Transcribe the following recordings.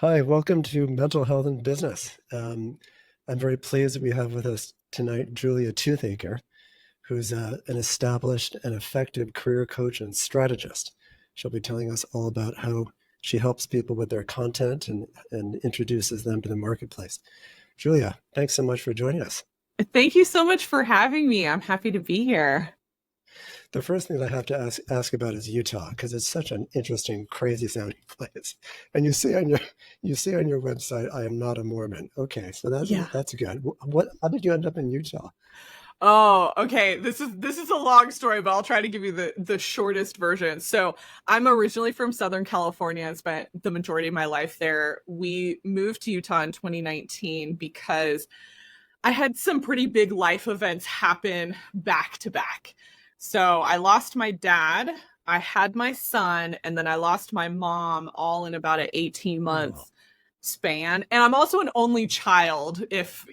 Hi, welcome to Mental Health and Business. I'm very pleased that we have with us tonight Julia Toothacre, who's an established and effective career coach and strategist. She'll be telling us all about how she helps people with their content and introduces them to the marketplace. Julia, thanks so much for joining us. Thank you so much for having me. I'm happy to be here. The first thing I have to ask about is Utah because it's such an interesting, crazy sounding place. And you see on your website, I am not a Mormon. Okay, so Yeah. that's good. What? How did you end up in Utah? Oh, okay. This is a long story, but I'll try to give you the shortest version. So, I'm originally from Southern California and spent the majority of my life there. We moved to Utah in 2019 because I had some pretty big life events happen back to back. So, I lost my dad, I had my son, and then I lost my mom all in about an 18 Oh, months span. And I'm also an only child. If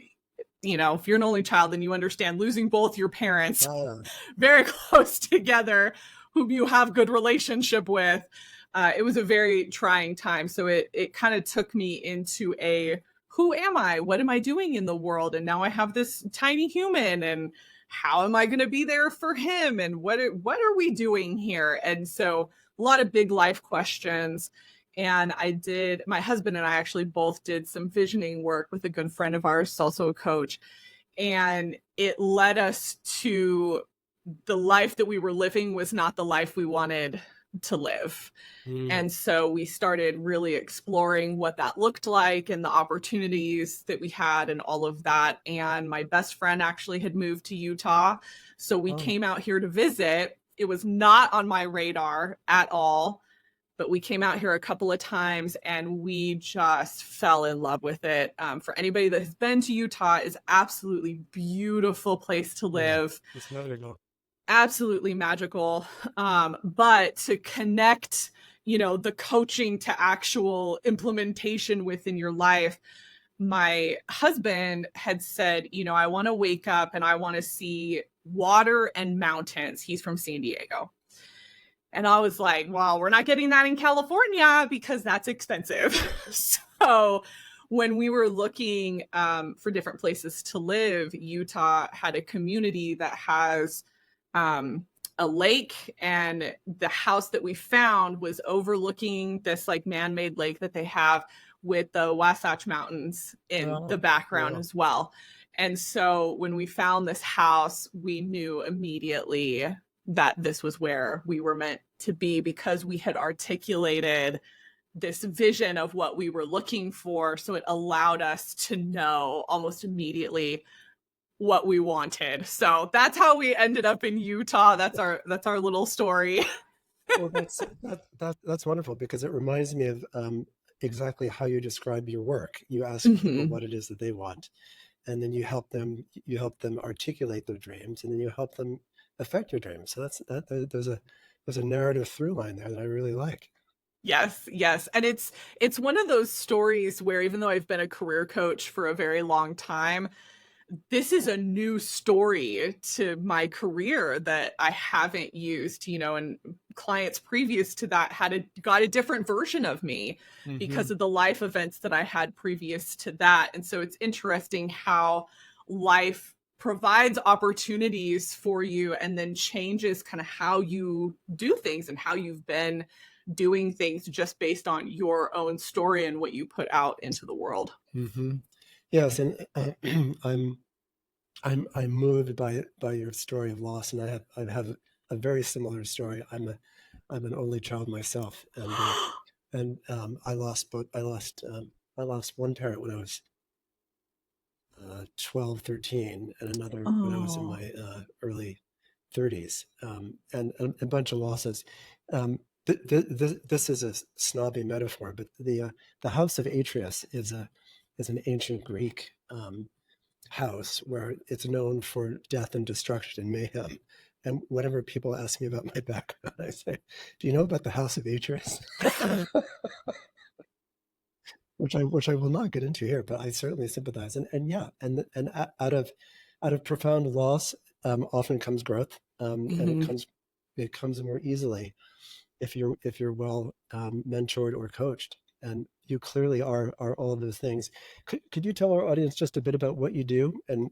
you're an only child, then you understand losing both your parents uh, very close together, whom you have good relationship with. It was a very trying time. So it kind of took me into a who am I? What am I doing in the world? And now I have this tiny human, and how am I going to be there for him? And what are we doing here? And so a lot of big life questions. And my husband and I actually both did some visioning work with a good friend of ours, also a coach. And it led us to the life that we were living was not the life we wanted to live. mm, And so we started really exploring what that looked like and the opportunities that we had and all of that. And my best friend actually had moved to Utah. So we oh, came out here to visit. It was not on my radar at all, but we came out here a couple of times and we just fell in love with it. For anybody that has been to Utah, is absolutely beautiful place to yeah, live, it's notable. absolutely magical. But to connect, the coaching to actual implementation within your life, my husband had said, I want to wake up and I want to see water and mountains. He's from San Diego. And I was like, well, we're not getting that in California because that's expensive. So when we were looking for different places to live, Utah had a community that has a lake, and the house that we found was overlooking this like man-made lake that they have with the Wasatch Mountains in the Oh, background wow. as well. And so when we found this house, we knew immediately that this was where we were meant to be because we had articulated this vision of what we were looking for. So it allowed us to know almost immediately what we wanted. So that's how we ended up in Utah. That's our little story. Well, that's wonderful because it reminds me of exactly how you describe your work. You ask people Mm-hmm. what it is that they want, and then you help them articulate their dreams, and then you help them affect your dreams. So there's a narrative through line there that I really like. Yes, yes. And it's one of those stories where even though I've been a career coach for a very long time, this is a new story to my career that I haven't used, and clients previous to that got a different version of me Hmm. because of the life events that I had previous to that. And so it's interesting how life provides opportunities for you and then changes kind of how you do things and how you've been doing things just based on your own story and what you put out into the world. Hmm. Yes, and I'm I'm moved by your story of loss, and I have a very similar story. I'm an only child myself, and I lost one parent when I was 12, 13, and another when I was in Oh. my early 30s, and a bunch of losses. This is a snobby metaphor, but the House of Atreus is an ancient Greek house where it's known for death and destruction and mayhem. And whenever people ask me about my background, I say, "Do you know about the House of Atreus?" which I will not get into here, but I certainly sympathize. And yeah, out of profound loss, often comes growth, and it Mhm. comes more easily if you're well mentored or coached. And you clearly are all of those things. Could you tell our audience just a bit about what you do and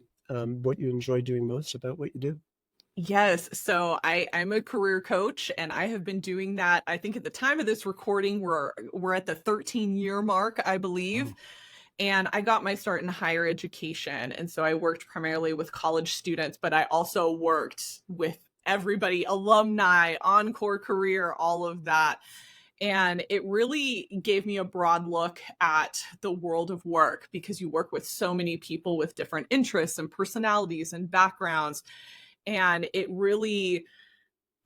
what you enjoy doing most about what you do? Yes. So I'm a career coach and I have been doing that. I think at the time of this recording, we're at the 13-year mark, I believe. Oh. And I got my start in higher education. And so I worked primarily with college students, but I also worked with everybody, alumni, encore career, all of that. And it really gave me a broad look at the world of work because you work with so many people with different interests and personalities and backgrounds. And it really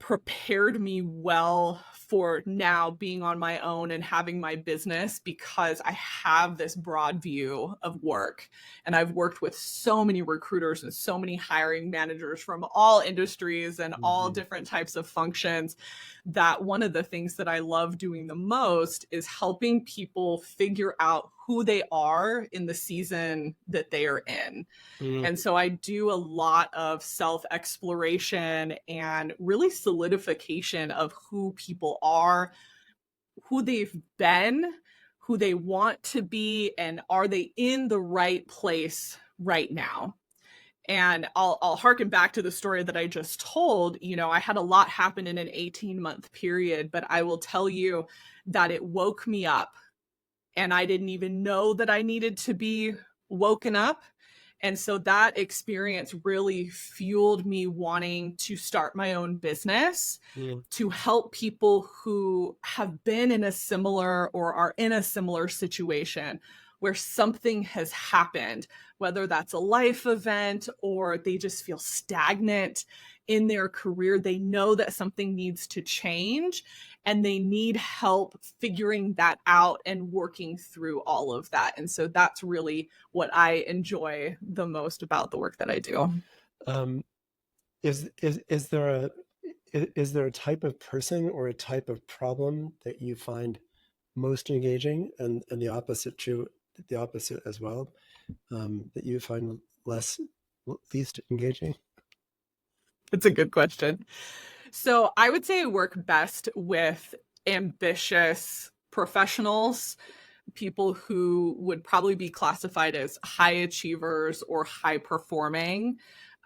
prepared me well for now being on my own and having my business because I have this broad view of work. And I've worked with so many recruiters and so many hiring managers from all industries and all Mhm. different types of functions that one of the things that I love doing the most is helping people figure out who they are in the season that they are in. Mm. And so I do a lot of self exploration and really solidification of who people are, who they've been, who they want to be, and are they in the right place right now? And I'll harken back to the story that I just told. You know, I had a lot happen in an 18-month period, but I will tell you that it woke me up and I didn't even know that I needed to be woken up. And so that experience really fueled me wanting to start my own business Mm. to help people who have been in a similar or are in a similar situation where something has happened, whether that's a life event or they just feel stagnant in their career. They know that something needs to change and they need help figuring that out and working through all of that. And so that's really what I enjoy the most about the work that I do. Um, is there is there a type of person or a type of problem that you find most engaging, and the opposite as well, that you find least engaging? It's a good question. So I would say I work best with ambitious professionals, people who would probably be classified as high achievers or high performing.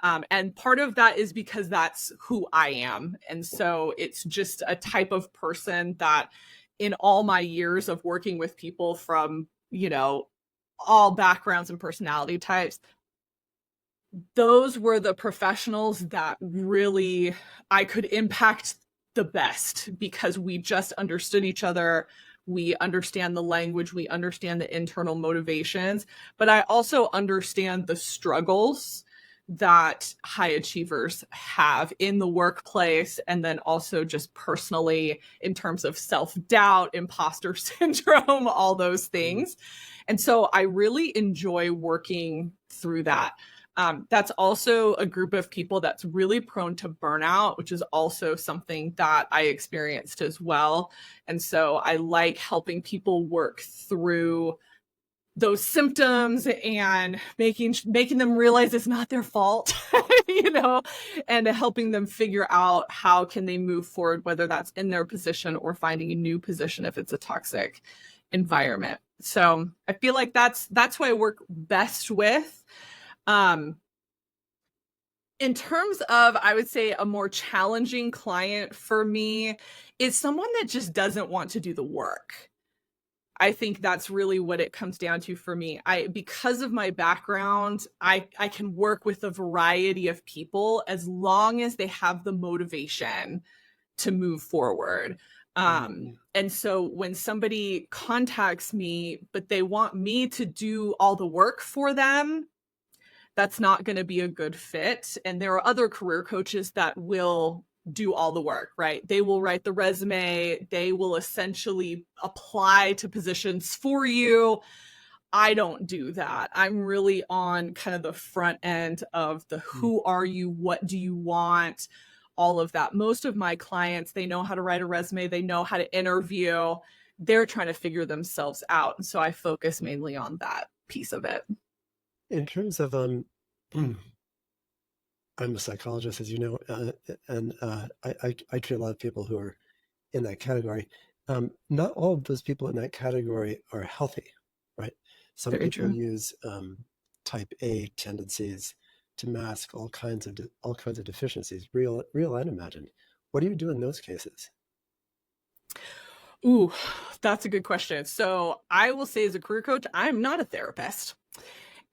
And part of that is because that's who I am. And so it's just a type of person that in all my years of working with people from, all backgrounds and personality types, those were the professionals that really I could impact the best because we just understood each other. We understand the language, we understand the internal motivations, but I also understand the struggles that high achievers have in the workplace and then also just personally in terms of self-doubt, imposter syndrome, all those Mm. things. And so I really enjoy working through that. That's also a group of people that's really prone to burnout, which is also something that I experienced as well. And so I like helping people work through those symptoms and making them realize it's not their fault, and helping them figure out how can they move forward, whether that's in their position or finding a new position if it's a toxic environment. So I feel like that's who I work best with. Um, in terms of, I would say, a more challenging client for me is someone that just doesn't want to do the work. I think that's really what it comes down to for me. Because of my background, I can work with a variety of people as long as they have the motivation to move forward. Mm. And so when somebody contacts me, but they want me to do all the work for them, that's not going to be a good fit. And there are other career coaches that will do all the work, right? They will write the resume, they will essentially apply to positions for you. I don't do that. I'm really on kind of the front end of the Mm. who are you, what do you want, all of that. Most of my clients, they know how to write a resume, they know how to interview. They're trying to figure themselves out. And so I focus mainly on that piece of it. In terms of I'm a psychologist, as you know, and I treat a lot of people who are in that category. Not all of those people in that category are healthy, right? Some Very people true. use type A tendencies to mask all kinds of deficiencies, real and imagined. What do you do in those cases? Ooh, that's a good question. So I will say, as a career coach, I'm not a therapist.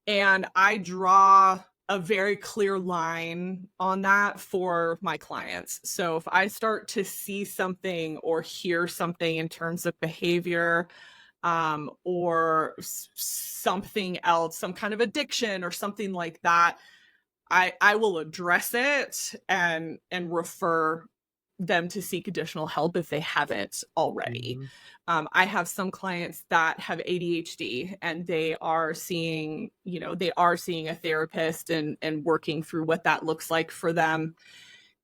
And I draw a very clear line on that for my clients. So if I start to see something or hear something in terms of behavior, or something else, some kind of addiction or something like that, I will address it and refer them to seek additional help if they haven't already. Mm-hmm. I have some clients that have ADHD, and they are seeing, they are seeing a therapist and working through what that looks like for them.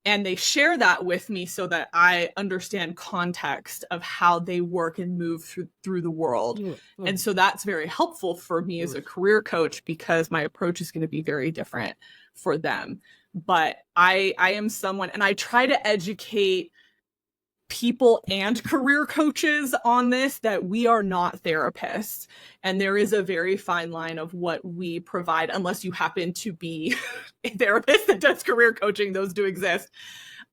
And they share that with me so that I understand context of how they work and move through the world. And so that's very helpful for me as a career coach, because my approach is going to be very different for them. But I am someone, and I try to educate people and career coaches on this, that we are not therapists, and there is a very fine line of what we provide, unless you happen to be a therapist that does career coaching. Those do exist.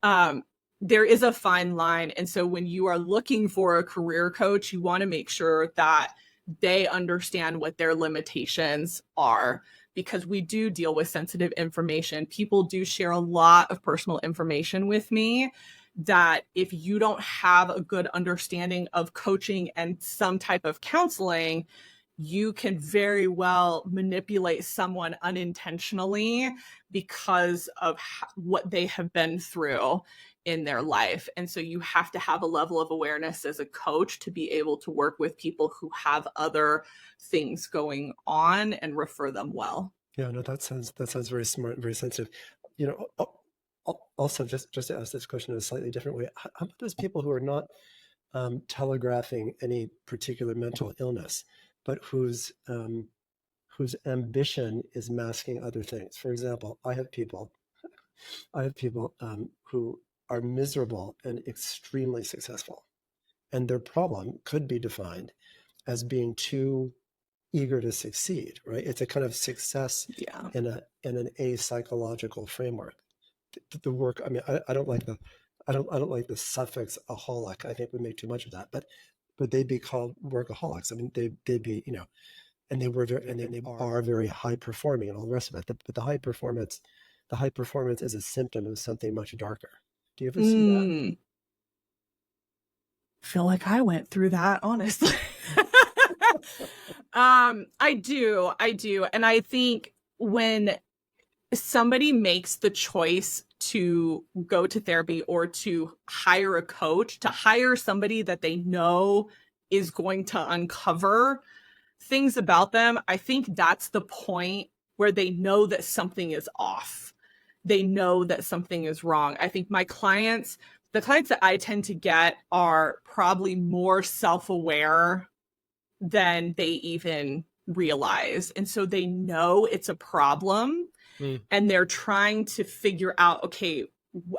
There is a fine line, and so when you are looking for a career coach, you want to make sure that they understand what their limitations are, because we do deal with sensitive information. People do share a lot of personal information with me, that if you don't have a good understanding of coaching and some type of counseling, you can very well manipulate someone unintentionally because of what they have been through in their life. And so you have to have a level of awareness as a coach to be able to work with people who have other things going on and refer them well. Yeah, no, that sounds very smart and very sensitive. You know, also just to ask this question in a slightly different way, how about those people who are not telegraphing any particular mental illness, but whose ambition is masking other things? For example, I have people who are miserable and extremely successful, and their problem could be defined as being too eager to succeed. Right? It's a kind of success Yeah. in an psychological framework. The work. I mean, I don't like the I don't like the suffix aholic. I think we make too much of that, but they'd be called workaholics. I mean, they'd be, and they were very, and they are very high performing and all the rest of it. But the high performance is a symptom of something much darker. Do you ever see that? Feel like I went through that, honestly. I do. And I think when somebody makes the choice to go to therapy or to hire a coach, to hire somebody that they know is going to uncover things about them, I think that's the point where they know that something is off. They know that something is wrong. I think the clients that I tend to get are probably more self-aware than they even realize. And so they know it's a problem, and they're trying to figure out, okay,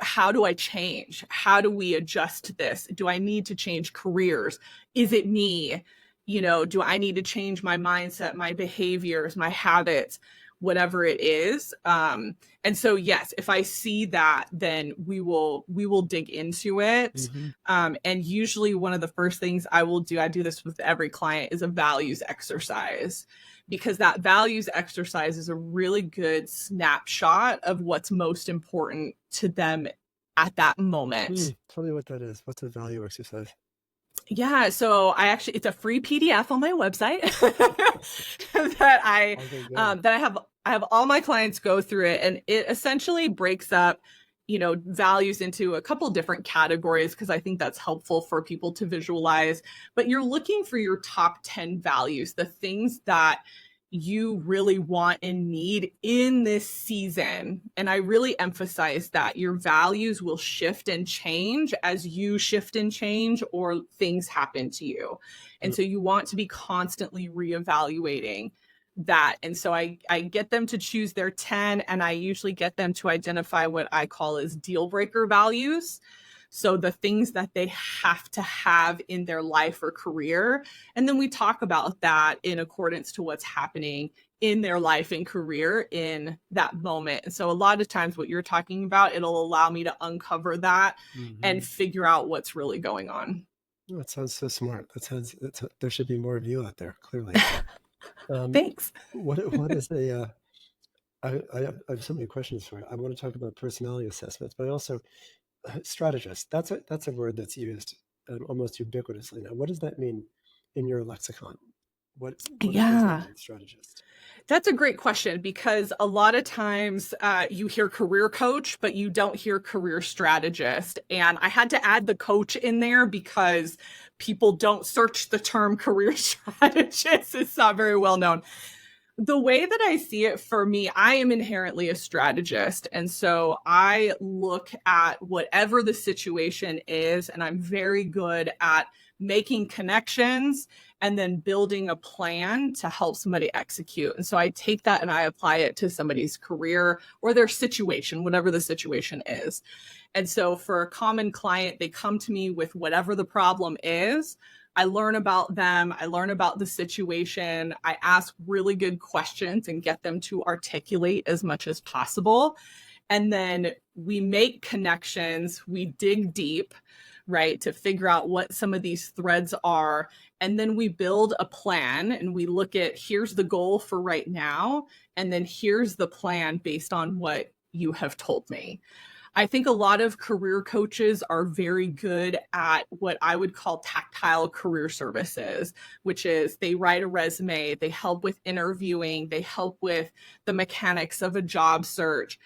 how do I change? How do we adjust to this? Do I need to change careers? Is it me? Do I need to change my mindset, my behaviors, my habits, whatever it is? And so, yes, if I see that, then we will dig into it. Mm-hmm. And usually one of the first things I will do, I do this with every client, is a values exercise, because that values exercise is a really good snapshot of what's most important to them at that moment. Tell me what that is. What's a value exercise? Yeah, so it's a free PDF on my website that I have all my clients go through it, and it essentially breaks up, values into a couple different categories, because I think that's helpful for people to visualize. But you're looking for your top 10 values, the things that you really want and need in this season. And I really emphasize that your values will shift and change as you shift and change, or things happen to you. And so you want to be constantly reevaluating that. And so I get them to choose their 10, and I usually get them to identify what I call as deal breaker values. So the things that they have to have in their life or career. And then we talk about that in accordance to what's happening in their life and career in that moment. And so a lot of times what you're talking about, it'll allow me to uncover that and figure out what's really going on. Oh, that sounds so smart. There should be more of you out there, clearly. Thanks. What is I have so many questions for you. I want to talk about personality assessments, but also strategist. That's a word that's used almost ubiquitously now. What does that mean in your lexicon? What does that mean, strategist? That's a great question, because a lot of times you hear career coach, but you don't hear career strategist. And I had to add the coach in there because people don't search the term career strategist. It's not very well known. The way that I see it, for me, I am inherently a strategist. And so I look at whatever the situation is, and I'm very good at making connections and then building a plan to help somebody execute. And so I take that and I apply it to somebody's career or their situation, whatever the situation is. And so for a common client, they come to me with whatever the problem is. I learn about them. I learn about the situation. I ask really good questions and get them to articulate as much as possible. And then we make connections. We dig deep, right, to figure out what some of these threads are. And then we build a plan and we look at, here's the goal for right now. And then here's the plan based on what you have told me. I think a lot of career coaches are very good at what I would call tactile career services, which is they write a resume, they help with interviewing, they help with the mechanics of a job search.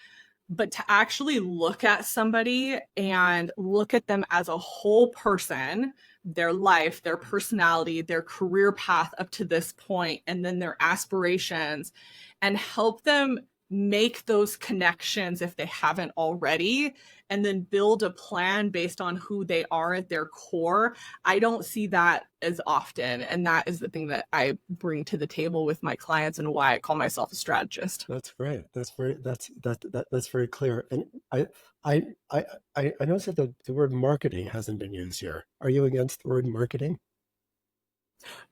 But to actually look at somebody and look at them as a whole person, their life, their personality, their career path up to this point, and then their aspirations, and help them make those connections if they haven't already, and then build a plan based on who they are at their core. I don't see that as often. And that is the thing that I bring to the table with my clients and why I call myself a strategist. That's great. That's very clear. And I noticed that the word marketing hasn't been used here. Are you against the word marketing?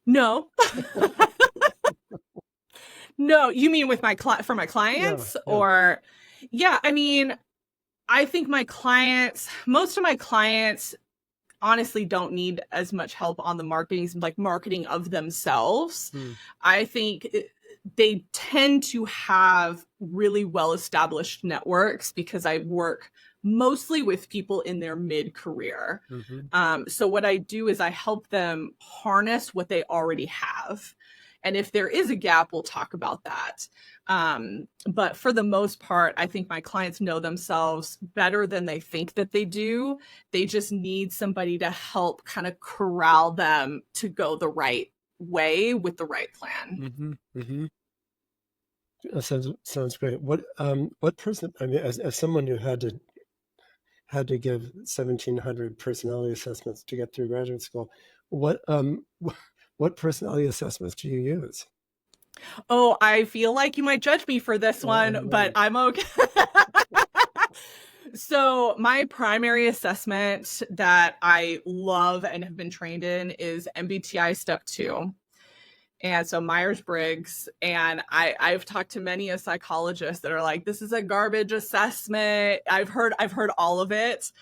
No. No, you mean with for my clients? Yeah. Or yeah, I mean, I think most of my clients honestly don't need as much help on the marketing of themselves. I think they tend to have really well-established networks because I work mostly with people in their mid-career. So what I do is I help them harness what they already have. And if there is a gap, we'll talk about that. But for the most part, I think my clients know themselves better than they think that they do. They just need somebody to help kind of corral them to go the right way with the right plan. That sounds great. What person? I mean, as someone who had to give 1,700 personality assessments to get through graduate school, what personality assessments do you use? Oh, I feel like you might judge me for this one, but I'm okay. So my primary assessment that I love and have been trained in is MBTI Step 2. And so Myers-Briggs, and I've talked to many a psychologist that are like, this is a garbage assessment. I've heard all of it.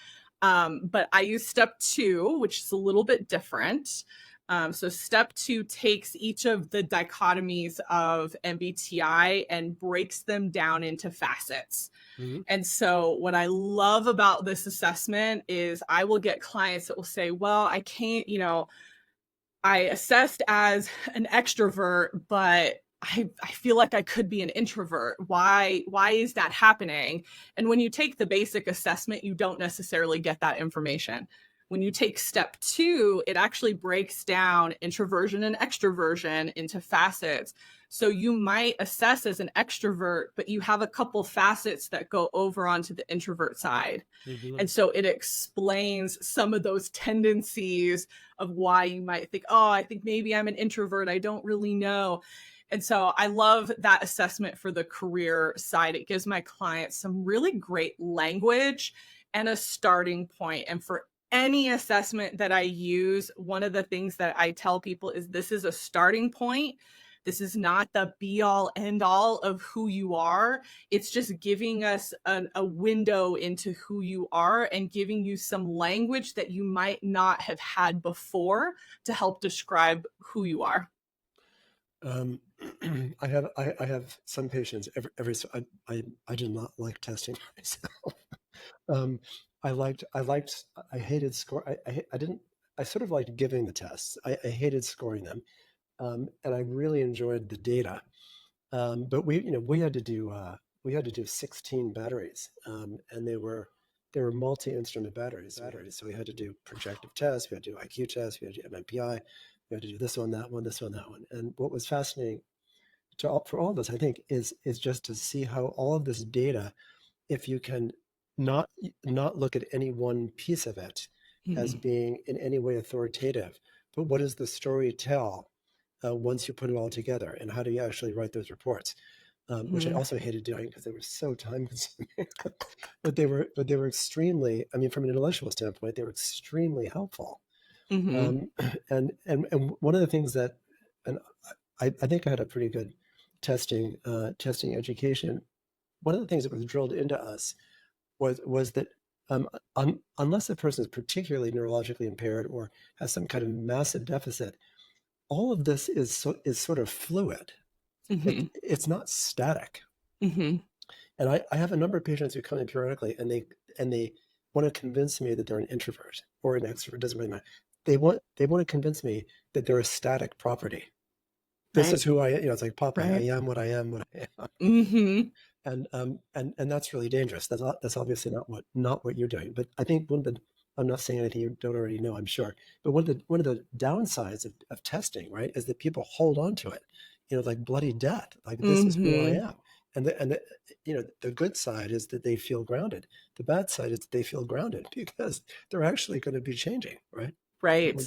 But I use Step 2, which is a little bit different. So Step 2 takes each of the dichotomies of MBTI and breaks them down into facets. And so what I love about this assessment is I will get clients that will say, well, I can't, I assessed as an extrovert, but I feel like I could be an introvert. Why is that happening? And when you take the basic assessment, you don't necessarily get that information. When you take Step 2, it actually breaks down introversion and extroversion into facets. So you might assess as an extrovert, but you have a couple facets that go over onto the introvert side. And so it explains some of those tendencies of why you might think, oh, I think maybe I'm an introvert. I don't really know. And so I love that assessment for the career side. It gives my clients some really great language and a starting point. And for any assessment that I use, one of the things that I tell people is this is a starting point. This is not the be all end all of who you are. It's just giving us a window into who you are and giving you some language that you might not have had before to help describe who you are. I have some patients I did not like testing myself. um, I hated score. I didn't, I sort of liked giving the tests. I hated scoring them. And I really enjoyed the data. But we had to do 16 batteries, and they were multi-instrument batteries. So we had to do projective tests, we had to do IQ tests, we had to do MMPI, we had to do this one, that one, this one, that one. And what was fascinating for all of us, I think, is just to see how all of this data, if you can not look at any one piece of it as being in any way authoritative, but what does the story tell once you put it all together, and how do you actually write those reports? Which I also hated doing because they were so time consuming. but they were extremely, I mean, from an intellectual standpoint, they were extremely helpful. And one of the things that, and I think I had a pretty good testing education. One of the things that was drilled into us was that unless a person is particularly neurologically impaired or has some kind of massive deficit, all of this is sort of fluid. It's not static. And I have a number of patients who come in periodically, and they want to convince me that they're an introvert or an extrovert. It doesn't really matter. They want to convince me that they're a static property. This is who I am. It's like Popeye. I am what I am. What I am. And that's really dangerous. That's obviously not what you're doing. But I think I'm not saying anything you don't already know, I'm sure. But one of the downsides of testing, right, is that people hold on to it, like bloody death. Like, this is who I am. And the good side is that they feel grounded. The bad side is that they feel grounded because they're actually going to be changing, right? Right.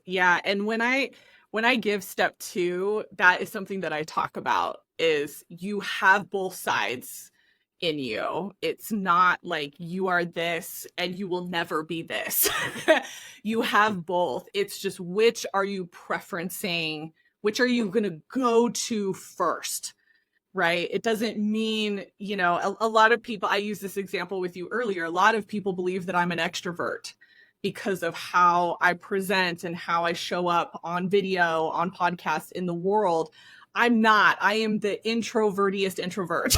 Yeah. And when I give step 2, that is something that I talk about, is you have both sides in you. It's not like you are this and you will never be this. You have both. It's just, which are you preferencing? Which are you going to go to first? Right? It doesn't mean, a lot of people, I used this example with you earlier, a lot of people believe that I'm an extrovert because of how I present and how I show up on video, on podcasts, in the world. I'm not. I am the introvertiest introvert.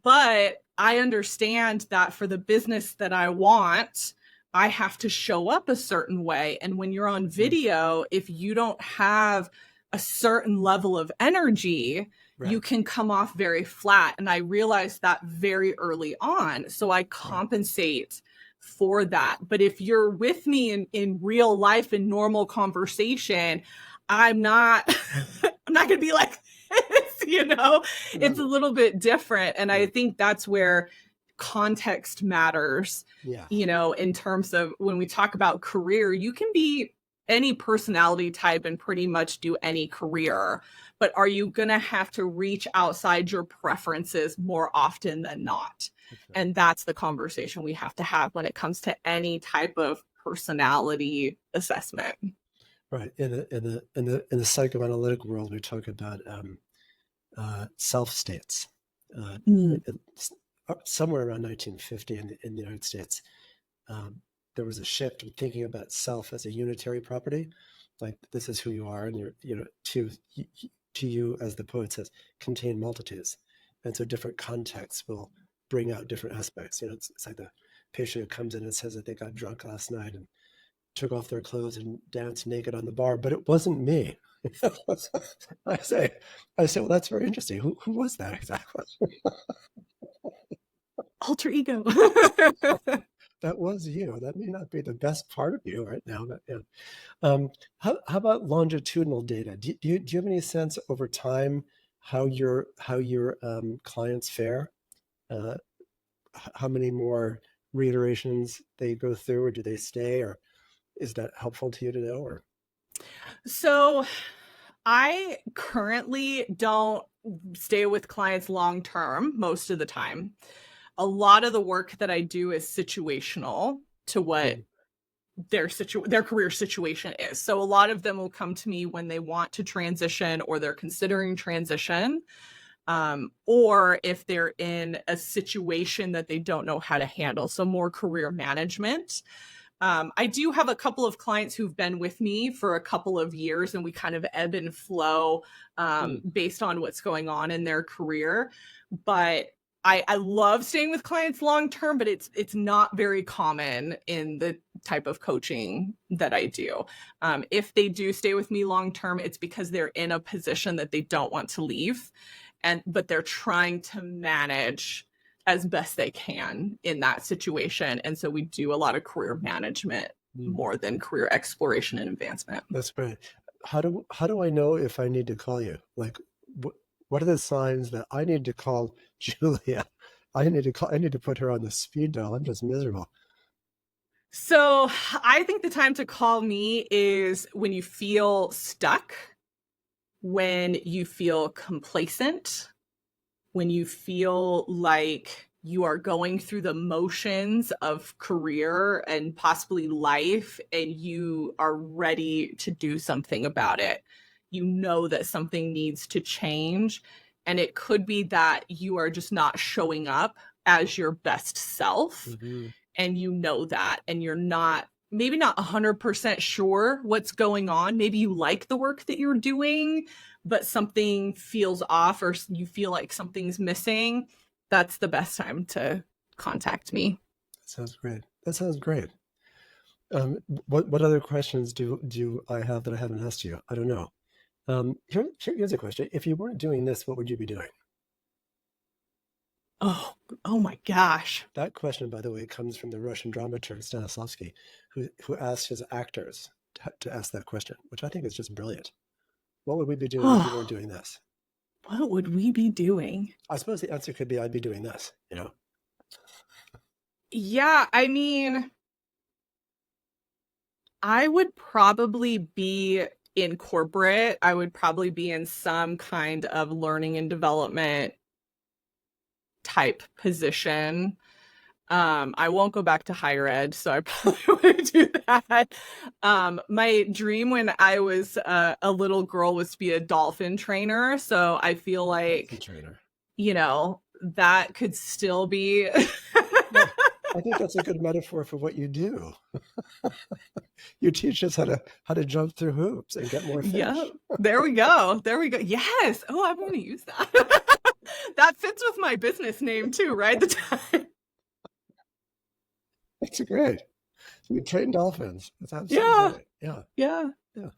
But I understand that for the business that I want, I have to show up a certain way. And when you're on video, if you don't have a certain level of energy, you can come off very flat. And I realized that very early on. So I compensate for that. But if you're with me in real life, in normal conversation, I'm not going to be like this, It's a little bit different. And I think that's where context matters, in terms of when we talk about career. You can be any personality type and pretty much do any career, but are you going to have to reach outside your preferences more often than not? And that's the conversation we have to have when it comes to any type of personality assessment. Right. In the psychoanalytic world, we talk about self states. Somewhere around 1950 in the United States, there was a shift in thinking about self as a unitary property, like this is who you are, and you're to you, as the poet says, contain multitudes, and so different contexts will bring out different aspects. It's like the patient who comes in and says that they got drunk last night and took off their clothes and danced naked on the bar, but it wasn't me. I say, well, that's very interesting. Who was that exactly? Alter ego. That was you. That may not be the best part of you right now, but yeah. How about longitudinal data? Do you have any sense over time how your clients fare? How many more reiterations they go through, or do they stay, or is that helpful to you to know? Or so, I currently don't stay with clients long term most of the time. a lot of the work that I do is situational to what their career situation is. So a lot of them will come to me when they want to transition or they're considering transition, or if they're in a situation that they don't know how to handle. So more career management. I do have a couple of clients who've been with me for a couple of years, and we kind of ebb and flow based on what's going on in their career. But I love staying with clients long term, but it's not very common in the type of coaching that I do. If they do stay with me long term, it's because they're in a position that they don't want to leave, but they're trying to manage as best they can in that situation. And so we do a lot of career management more than career exploration and advancement. That's great. How do I know if I need to call you? Like, what are the signs that I need to call Julia? I need to put her on the speed dial. I'm just miserable. So I think the time to call me is when you feel stuck, when you feel complacent, when you feel like you are going through the motions of career and possibly life, and you are ready to do something about it. You know that something needs to change. And it could be that you are just not showing up as your best self. Mm-hmm. And you know that, and you're maybe not 100% sure what's going on. Maybe you like the work that you're doing, but something feels off or you feel like something's missing. That's the best time to contact me. That sounds great. What other questions do I have that I haven't asked you? I don't know. Here's a question. If you weren't doing this, what would you be doing? Oh my gosh. That question, by the way, comes from the Russian dramaturg Stanislavski, who asked his actors to ask that question, which I think is just brilliant. What would we be doing if you weren't doing this? What would we be doing? I suppose the answer could be I'd be doing this, Yeah, I mean, I would probably be in corporate. I would probably be in some kind of learning and development type position. I won't go back to higher ed, so I probably would do that. My dream when I was a little girl was to be a dolphin trainer. So I feel like, that could still be. Yeah, I think that's a good metaphor for what you do. You teach us how to jump through hoops and get more fish. Yeah, there we go. Yes. Oh, I want to use that. That fits with my business name too, right? The time. That's great. You train dolphins. That's absolutely great. Yeah.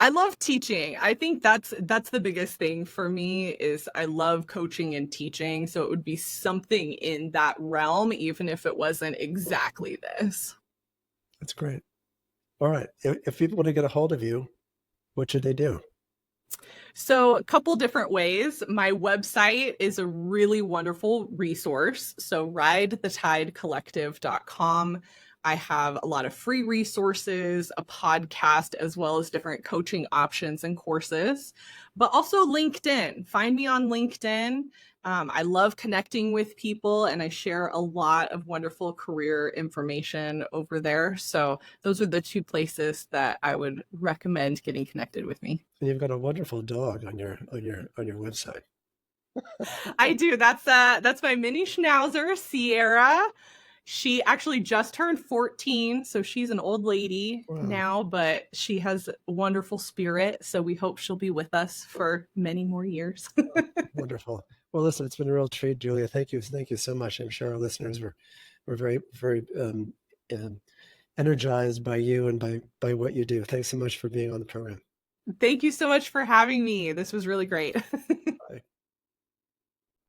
I love teaching. I think that's the biggest thing for me is I love coaching and teaching. So it would be something in that realm, even if it wasn't exactly this. That's great. All right. If people want to get a hold of you, what should they do? So a couple different ways. My website is a really wonderful resource. So ridethetidecollective.com. I have a lot of free resources, a podcast, as well as different coaching options and courses, but also LinkedIn. Find me on LinkedIn. I love connecting with people, and I share a lot of wonderful career information over there. So those are the two places that I would recommend getting connected with me. And you've got a wonderful dog on your website. I do. That's my mini schnauzer, Sierra. She actually just turned 14, so she's an old lady now, but she has a wonderful spirit. So we hope she'll be with us for many more years. Wonderful. Well, listen, it's been a real treat, Julia. Thank you so much. I'm sure our listeners were very, very energized by you and by what you do. Thanks so much for being on the program. Thank you so much for having me. This was really great.